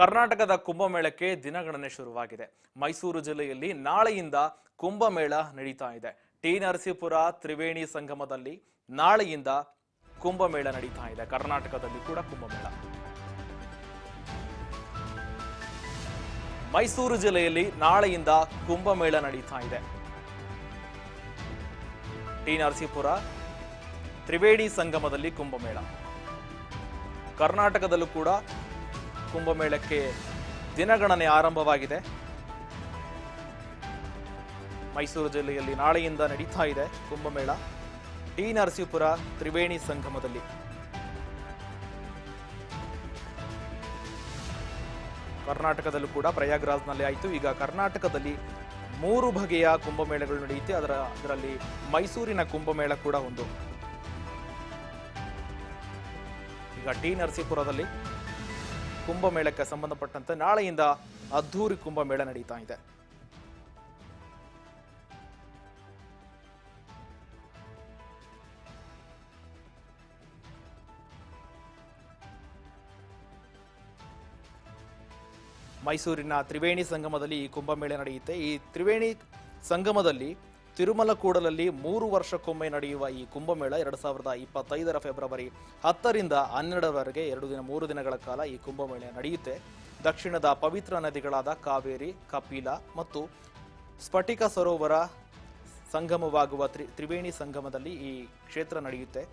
ಕರ್ನಾಟಕದ ಕುಂಭಮೇಳಕ್ಕೆ ದಿನಗಣನೆ ಶುರುವಾಗಿದೆ. ಮೈಸೂರು ಜಿಲ್ಲೆಯಲ್ಲಿ ನಾಳೆಯಿಂದ ಕುಂಭಮೇಳ ನಡೀತಾ ಇದೆ. ಟಿ ನರಸೀಪುರ ತ್ರಿವೇಣಿ ಸಂಗಮದಲ್ಲಿ ನಾಳೆಯಿಂದ ಕುಂಭಮೇಳ ನಡೀತಾ ಇದೆ. ಕರ್ನಾಟಕದಲ್ಲಿ ಕೂಡ ಕುಂಭಮೇಳ. ಮೈಸೂರು ಜಿಲ್ಲೆಯಲ್ಲಿ ನಾಳೆಯಿಂದ ಕುಂಭಮೇಳ ನಡೀತಾ ಇದೆ. ಟಿ ನರಸೀಪುರ ತ್ರಿವೇಣಿ ಸಂಗಮದಲ್ಲಿ ಕುಂಭಮೇಳ. ಕರ್ನಾಟಕದಲ್ಲೂ ಕೂಡ ಕುಂಭಮೇಳಕ್ಕೆ ದಿನಗಣನೆ ಆರಂಭವಾಗಿದೆ. ಮೈಸೂರು ಜಿಲ್ಲೆಯಲ್ಲಿ ನಾಳೆಯಿಂದ ನಡೀತಾ ಇದೆ ಕುಂಭಮೇಳ. ಟಿ ನರಸೀಪುರ ತ್ರಿವೇಣಿ ಸಂಗಮದಲ್ಲಿ. ಕರ್ನಾಟಕದಲ್ಲೂ ಕೂಡ ಪ್ರಯಾಗ್ರಾಜ್ನಲ್ಲಿ ಆಯಿತು. ಈಗ ಕರ್ನಾಟಕದಲ್ಲಿ 3 ಬಗೆಯ ಕುಂಭಮೇಳಗಳು ನಡೆಯುತ್ತೆ. ಅದರಲ್ಲಿ ಮೈಸೂರಿನ ಕುಂಭಮೇಳ ಕೂಡ ಒಂದು. ಈಗ ಟಿ ನರಸೀಪುರದಲ್ಲಿ ಕುಂಭಮೇಳಕ್ಕೆ ಸಂಬಂಧಪಟ್ಟಂತೆ ನಾಳೆಯಿಂದ ಅದ್ಧೂರಿ ಕುಂಭಮೇಳ ನಡೀತಾ ಇದೆ. ಮೈಸೂರಿನ ತ್ರಿವೇಣಿ ಸಂಗಮದಲ್ಲಿ ಈ ಕುಂಭಮೇಳ ನಡೆಯುತ್ತೆ. ಈ ತ್ರಿವೇಣಿ ಸಂಗಮದಲ್ಲಿ ತಿರುಮಲ ಕೂಡಲಲ್ಲಿ 3 ವರ್ಷಕ್ಕೊಮ್ಮೆ ನಡೆಯುವ ಈ ಕುಂಭಮೇಳ 2025 ಫೆಬ್ರವರಿ 10ರಿಂದ 12ರವರೆಗೆ 3 ದಿನಗಳ ಕಾಲ ಈ ಕುಂಭಮೇಳ ನಡೆಯುತ್ತೆ. ದಕ್ಷಿಣದ ಪವಿತ್ರ ನದಿಗಳಾದ ಕಾವೇರಿ, ಕಪಿಲ ಮತ್ತು ಸ್ಫಟಿಕ ಸರೋವರ ಸಂಗಮವಾಗುವ ತ್ರಿವೇಣಿ ಸಂಗಮದಲ್ಲಿ ಈ ಕ್ಷೇತ್ರ ನಡೆಯುತ್ತೆ.